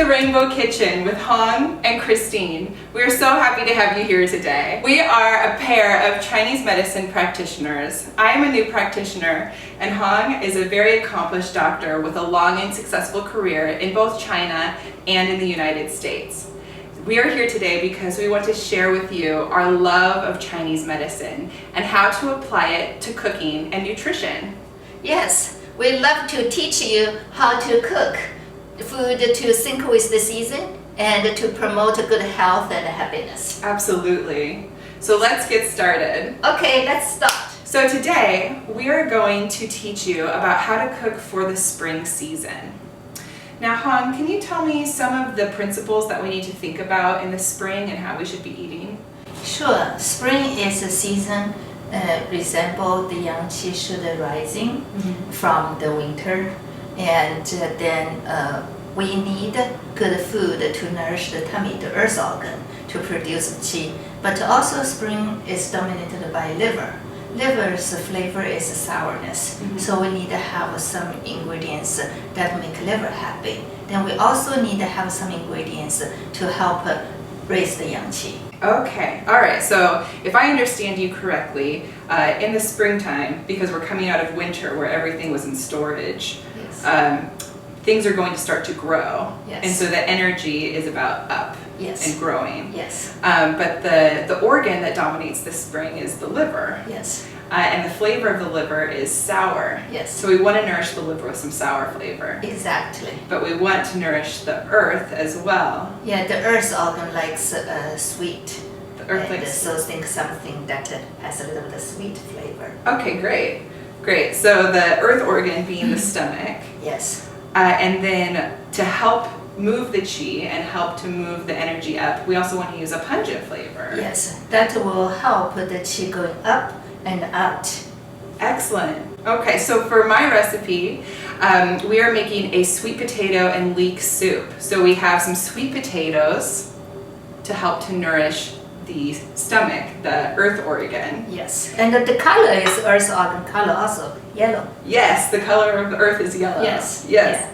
Rainbow Kitchen with Hong and Christine. We are so happy to have you here today. We are a pair of Chinese medicine practitioners. I am a new practitioner, and Hong is a very accomplished doctor with a long and successful career in both China and in the United States. We are here today because we want to share with you our love of Chinese medicine and how to apply it to cooking and nutrition. Yes, we love to teach you how to cook food to sync with the season and to promote good health and happiness. Absolutely. So let's get started. Okay, let's start. So today we are going to teach you about how to cook for the spring season. Now, Hong, can you tell me some of the principles that we need to think about in the spring and how we should be eating? Sure. Spring is a season resemble the yang qi should rising from the winter, and then we need good food to nourish the tummy, the earth organ, to produce qi. But also spring is dominated by liver. Liver's flavor is sourness, so we need to have some ingredients that make liver happy. Then we also need to have some ingredients to help raise the yang qi. Okay, all right, so if I understand you correctly, in the springtime, because we're coming out of winter where everything was in storage, Yes. Things are going to start to grow. Yes. And so the energy is about up Yes. and growing. Yes. But the organ that dominates the spring is the liver. Yes. And the flavor of the liver is sour. Yes. So we want to nourish the liver with some sour flavor. Exactly. But we want to nourish the earth as well. Yeah, the earth organ likes sweet. The earth And likes so think something that has a little bit of sweet flavor. Okay, great. Great. So the earth organ being the stomach. Yes. And then to help move the qi and help to move the energy up, we also want to use a pungent flavor. Yes, that will help the qi going up and out. Excellent. Okay, so for my recipe, we are making a sweet potato and leek soup. So we have some sweet potatoes to help to nourish the stomach, the earth organ. Yes, and the color is earth organ color also, yellow. Yes, the color of the earth is yellow. Yes. Yes.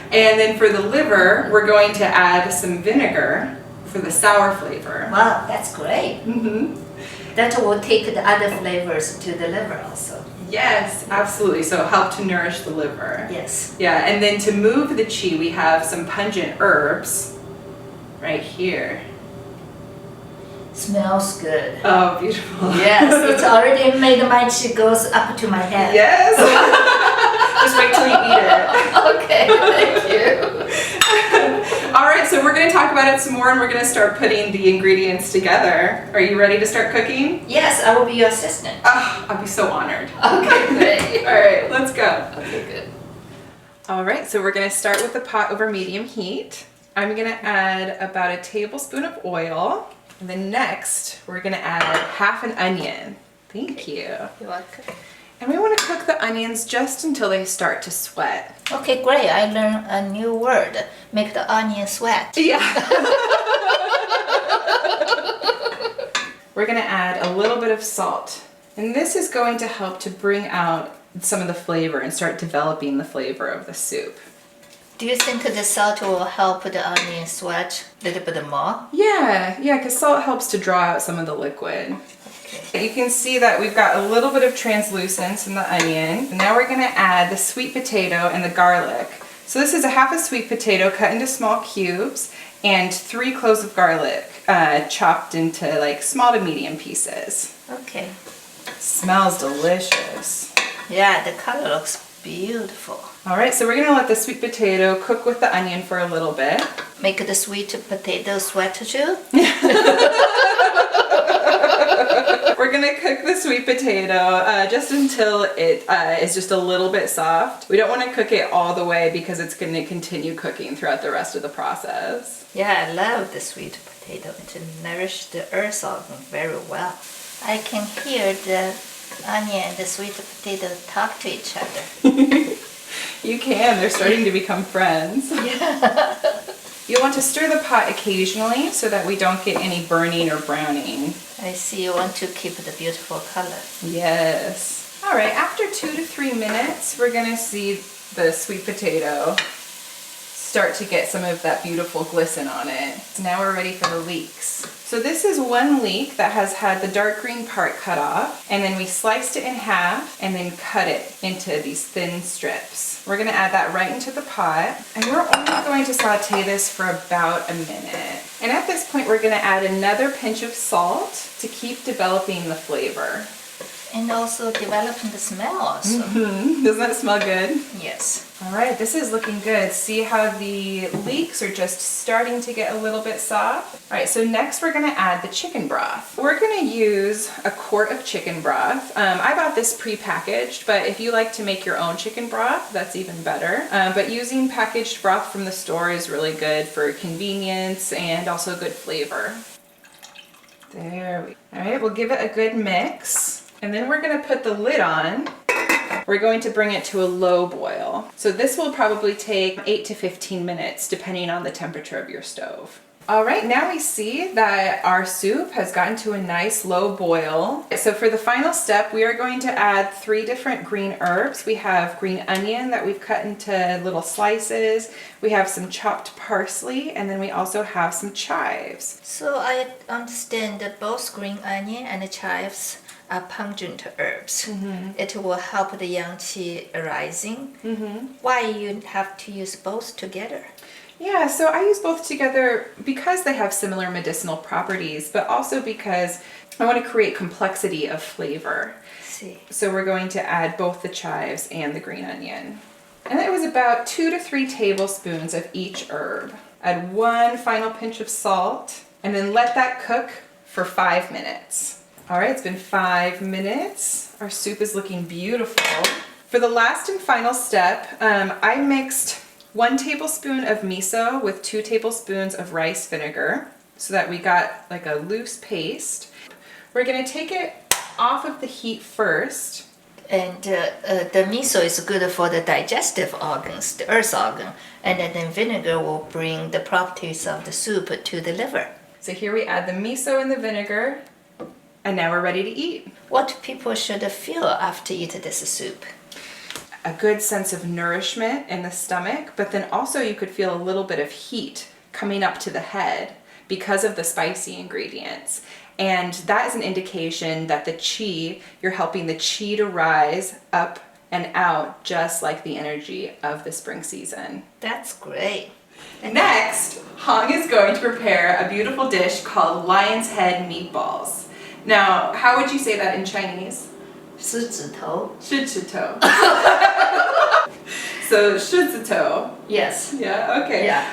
And then for the liver, we're going to add some vinegar for the sour flavor. Wow, that's great. Mm-hmm. That will take the other flavors to the liver also. Yes, absolutely. So help to nourish the liver. Yes. Yeah, and then to move the qi, we have some pungent herbs right here. Smells good. Oh, beautiful. Yes, it's already made my qi goes up to my head. Yes. Just wait till you eat it. Okay, thank you. All right, so we're going to talk about it some more, and we're going to start putting the ingredients together. Are you ready to start cooking? Yes, I will be your assistant. Oh, I'll be so honored. Okay, great. All right, let's go. Okay, good. All right, so we're going to start with the pot over medium heat. I'm going to add about a tablespoon of oil. And then next, we're going to add half an onion. Thank you. You're welcome. And we want to cook the onions just until they start to sweat. Okay, great. I learned a new word. Make the onion sweat. Yeah. We're going to add a little bit of salt. And this is going to help to bring out some of the flavor and start developing the flavor of the soup. Do you think the salt will help the onion sweat a little bit more? Yeah, because salt helps to draw out some of the liquid. Okay. You can see that we've got a little bit of translucence in the onion. And now we're going to add the sweet potato and the garlic. So this is a half a sweet potato cut into small cubes and 3 cloves of garlic chopped into like small to medium pieces. Okay. Smells delicious. Yeah, the color looks beautiful. All right, so we're going to let the sweet potato cook with the onion for a little bit. Make the sweet potato sweat too? We're going to cook the sweet potato just until it is just a little bit soft. We don't want to cook it all the way because it's going to continue cooking throughout the rest of the process. Yeah, I love the sweet potato. It nourishes the earth organ very well. I can hear the onion and the sweet potato talk to each other. You can. They're starting to become friends. Yeah. You'll want to stir the pot occasionally so that we don't get any burning or browning. I see you want to keep the beautiful color. Yes. All right, after 2 to 3 minutes, we're going to see the sweet potato start to get some of that beautiful glisten on it. So now we're ready for the leeks. So this is one leek that has had the dark green part cut off, and then we sliced it in half and then cut it into these thin strips. We're gonna add that right into the pot, and we're only going to saute this for about a minute. And at this point, we're gonna add another pinch of salt to keep developing the flavor. And also developing the smell also. Doesn't that smell good? Yes. All right, this is looking good. See how the leeks are just starting to get a little bit soft? All right, so next we're gonna add the chicken broth. We're gonna use a quart of chicken broth. I bought this pre-packaged, but if you like to make your own chicken broth, that's even better. But using packaged broth from the store is really good for convenience and also good flavor. There we go. All right, we'll give it a good mix. And then we're gonna put the lid on. We're going to bring it to a low boil. So this will probably take 8 to 15 minutes depending on the temperature of your stove. All right, now we see that our soup has gotten to a nice low boil. So for the final step, we are going to add 3 different green herbs. We have green onion that we've cut into little slices. We have some chopped parsley, and then we also have some chives. So I understand that both green onion and the chives are pungent herbs. It will help the yang qi arising. Why you have to use both together? Yeah, so I use both together because they have similar medicinal properties, but also because I want to create complexity of flavor. See. So we're going to add both the chives and the green onion. And it was about 2 to 3 tablespoons of each herb. Add 1 final pinch of salt, and then let that cook for 5 minutes. All right, it's been 5 minutes. Our soup is looking beautiful. For the last and final step, I mixed 1 tablespoon of miso with 2 tablespoons of rice vinegar so that we got like a loose paste. We're gonna take it off of the heat first. And the miso is good for the digestive organs, the earth organ. And then vinegar will bring the properties of the soup to the liver. So here we add the miso and the vinegar, and now we're ready to eat. What people should feel after eat this soup? A good sense of nourishment in the stomach, but then also you could feel a little bit of heat coming up to the head because of the spicy ingredients. And that is an indication that the qi, you're helping the qi to rise up and out just like the energy of the spring season. That's great. Next, Hong is going to prepare a beautiful dish called lion's head meatballs. Now, how would you say that in Chinese? 狮子头. 狮子头. So 狮子头. Yes. Yeah, okay. Yeah.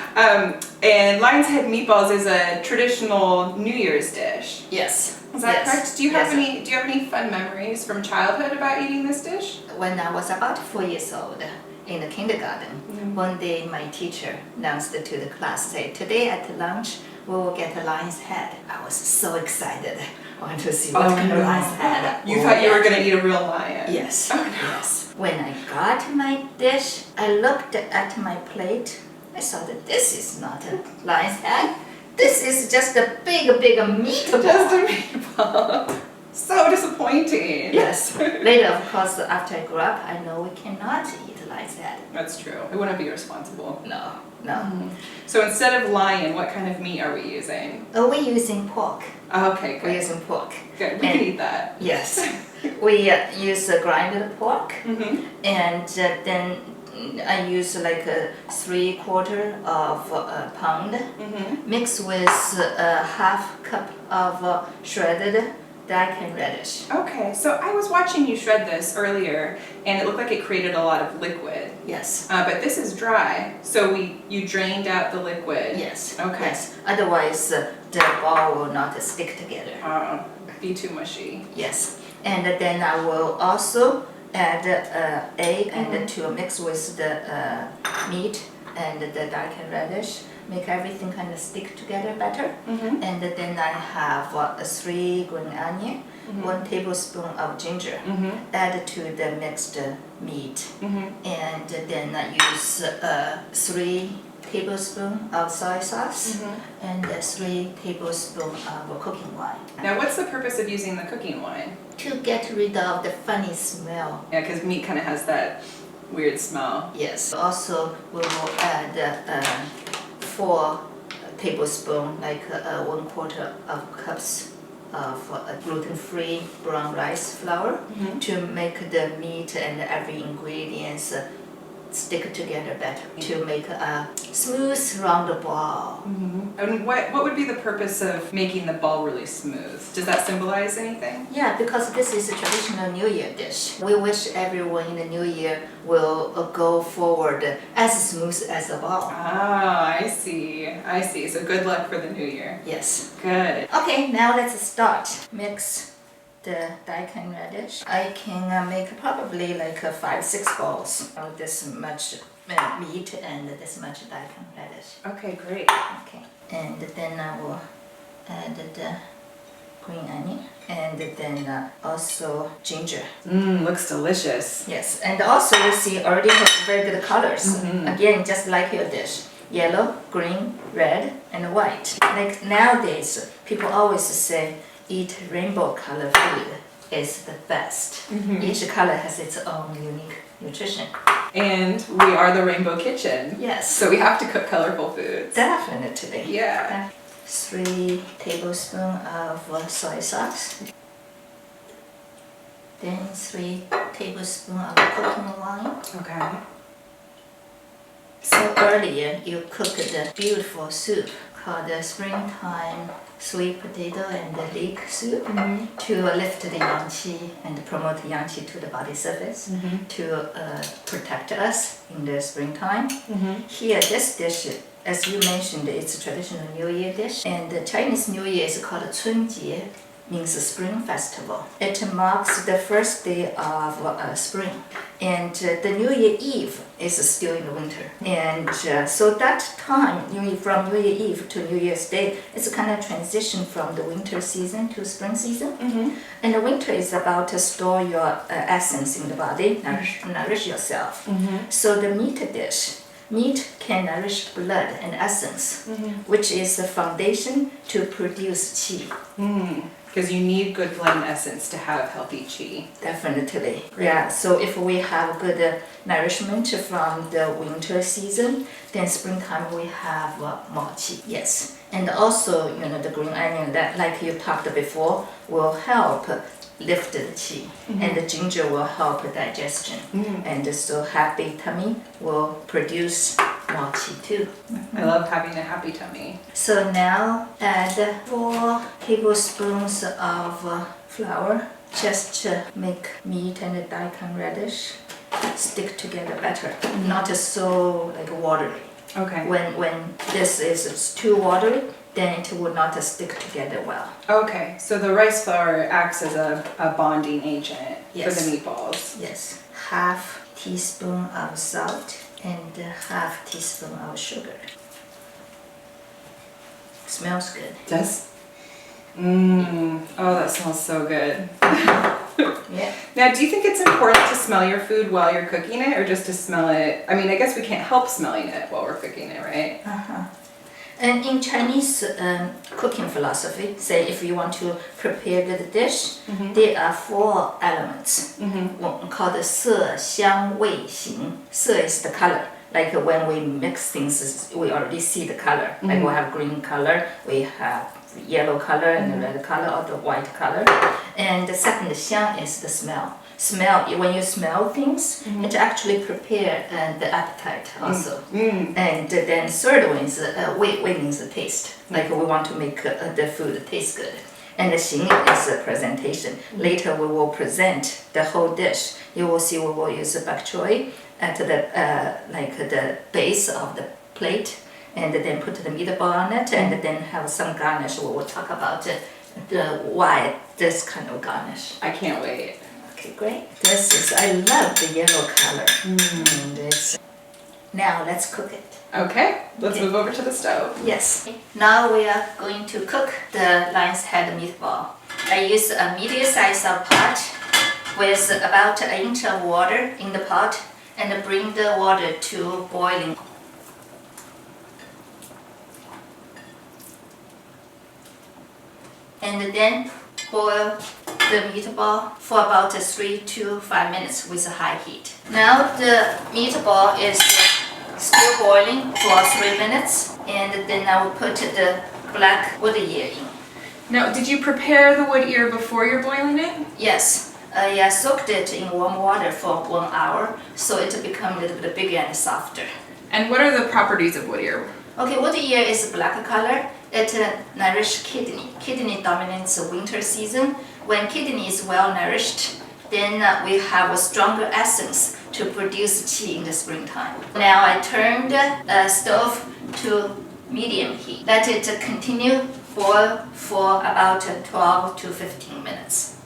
And lion's head meatballs is a traditional New Year's dish. Yes. Is that Yes. correct? Do you have any fun memories from childhood about eating this dish? When I was about 4 years old in the kindergarten, one day my teacher announced to the class, say, today at lunch we will get a lion's head. I was so excited. I want to see what kind of lion's head. You thought you were going to eat a real lion. Yes. Oh, no. Yes. When I got my dish, I looked at my plate. I saw that this is not a lion's head. This is just a big meatball. Just a meatball. So disappointing. Yes. Later, of course, after I grew up, I know we cannot eat lion's head. That's true. It wouldn't be responsible. No, no. So instead of lion, what kind of meat are we using? We're using pork. Okay, We're good. using pork. Good. We can eat that. Yes. We use grinded pork, and then I use like a 3/4 of a pound, mixed with a half cup of shredded daikon radish. Okay, so I was watching you shred this earlier, and it looked like it created a lot of liquid. Yes. But this is dry, so you drained out the liquid. Yes. Okay. Yes. Otherwise, the ball will not stick together. Be too mushy. Yes. And then I will also add egg and to mix with the meat and the daikon radish. Make everything kind of stick together better. And then I have 3 green onion, 1 tablespoon of ginger. Add to the mixed meat. And then I use 3 tablespoons of soy sauce and 3 tablespoons of cooking wine. Now, what's the purpose of using the cooking wine? To get rid of the funny smell. Yeah, because meat kind of has that weird smell. Yes. Also, we will add 4 tablespoons, like 1/4 of cups of gluten-free brown rice flour to make the meat and every ingredients stick together better to make a smooth round ball. And what would be the purpose of making the ball really smooth? Does that symbolize anything? Yeah, because this is a traditional New Year dish. We wish everyone in the New Year will go forward as smooth as a ball. Ah, I see. I see. So good luck for the new year. Yes. Good. Okay, now let's start. Mix the daikon radish. I can make probably like 5-6 balls of this much meat and this much daikon radish. Okay, great. Okay, and then I will add the green onion and then also ginger. Looks delicious. Yes, and also you see already have very good colors. Again, just like your dish. Yellow, green, red, and white. Like nowadays, people always say eat rainbow color food is the best. Each color has its own unique nutrition. And we are the Rainbow Kitchen. Yes. So we have to cook colorful foods. Definitely. Yeah. 3 tablespoons of soy sauce. Then 3 tablespoons of cooking wine. Okay. So earlier you cooked the beautiful soup called the springtime sweet potato and the leek soup to lift the yang qi and promote yang qi to the body surface to protect us in the springtime. Here, this dish, as you mentioned, it's a traditional New Year dish, and the Chinese New Year is called 春节, means Spring Festival. It marks the first day of spring, and the New Year Eve is still in the winter. And so that time, from New Year Eve to New Year's Day, it's a kind of transition from the winter season to spring season. And the winter is about to store your essence in the body, nourish yourself. So the meat dish, meat can nourish blood and essence, which is the foundation to produce qi. Because you need good blood and essence to have healthy qi. Definitely. Yeah, so if we have good nourishment from the winter season, then springtime we have more qi. Yes. And also, the green onion, that, like you talked before, will help lift the qi. And the ginger will help digestion. And so happy tummy will produce more qi too. I love having a happy tummy. So now add 4 tablespoons of flour just to make meat and the daikon radish stick together better, not so like watery. Okay. When this is too watery, then it will not stick together well. Okay, so the rice flour acts as a bonding agent Yes. for the meatballs. Yes, half teaspoon of salt and half teaspoon of sugar. Smells good. Does? Oh, that smells so good. Yeah. Now, do you think it's important to smell your food while you're cooking it, or just to smell it? I mean, I guess we can't help smelling it while we're cooking it, right? And in Chinese cooking philosophy, say if you want to prepare the dish, there are 4 elements called 色香味形. 色 is the color. Like when we mix things, we already see the color. Like we have green color, we have yellow color and the red color or the white color. And the second 香 is the smell. Smell, when you smell things, it actually prepare the appetite also. And then third one is 味 means the taste. Like we want to make the food taste good. And the 形 is the presentation. Later we will present the whole dish. You will see we will use bok choy at the like the base of the plate, and then put the meatball on it, and then have some garnish. We will talk about why this kind of garnish. I can't wait. Okay, great. This is, I love the yellow color. And it's, now let's cook it. Okay, let's move over to the stove. Yes. Now we are going to cook the lion's head meatball. I use a medium size of pot with about 1 inch of water in the pot, and bring the water to boiling. And then boil the meatball for about 3 to 5 minutes with a high heat. Now the meatball is still boiling for 3 minutes, and then I will put the black wood ear in. Now, did you prepare the wood ear before you're boiling it? Yes, I soaked it in warm water for 1 hour, so it become a little bit bigger and softer. And what are the properties of wood ear? Okay, wood ear is black color. It nourishes kidney. Kidney dominates the winter season. When kidney is well nourished, then we have a stronger essence to produce qi in the springtime. Now I turned the stove to medium heat. Let it continue boil for about 12 to 15 minutes.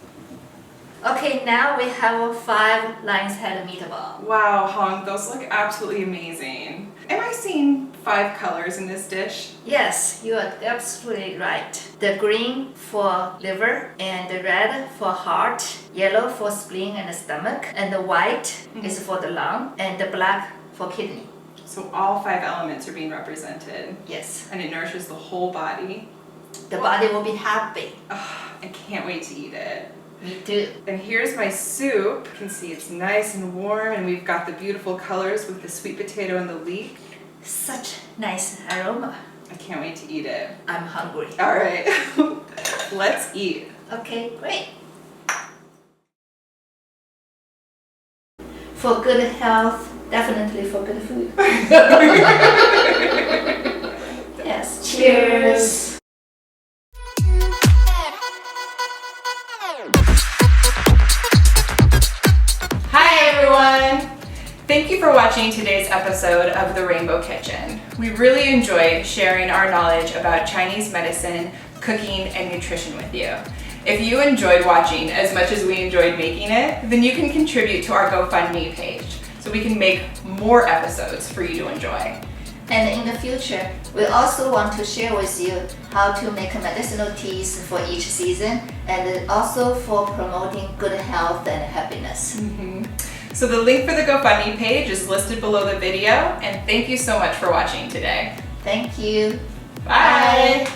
Okay, now we have 5 lion's head meatball. Wow, Hong, those look absolutely amazing. Am I seeing 5 colors in this dish? Yes, you are absolutely right. The green for liver, and the red for heart, yellow for spleen and stomach, and the white is for the lung, and the black for kidney. So all 5 elements are being represented. Yes. And it nourishes the whole body. The body will be happy. Oh, I can't wait to eat it. Me too. And here's my soup. You can see it's nice and warm, and we've got the beautiful colors with the sweet potato and the leek. Such nice aroma. I can't wait to eat it. I'm hungry. All right, let's eat. Okay, great. For good health, definitely for good food. Yes, cheers. Hi everyone! Thank you for watching today's episode of The Rainbow Kitchen. We really enjoyed sharing our knowledge about Chinese medicine, cooking, and nutrition with you. If you enjoyed watching as much as we enjoyed making it, then you can contribute to our GoFundMe page so we can make more episodes for you to enjoy. And in the future, we also want to share with you how to make medicinal teas for each season, and also for promoting good health and happiness. So the link for the GoFundMe page is listed below the video, and thank you so much for watching today. Thank you. Bye.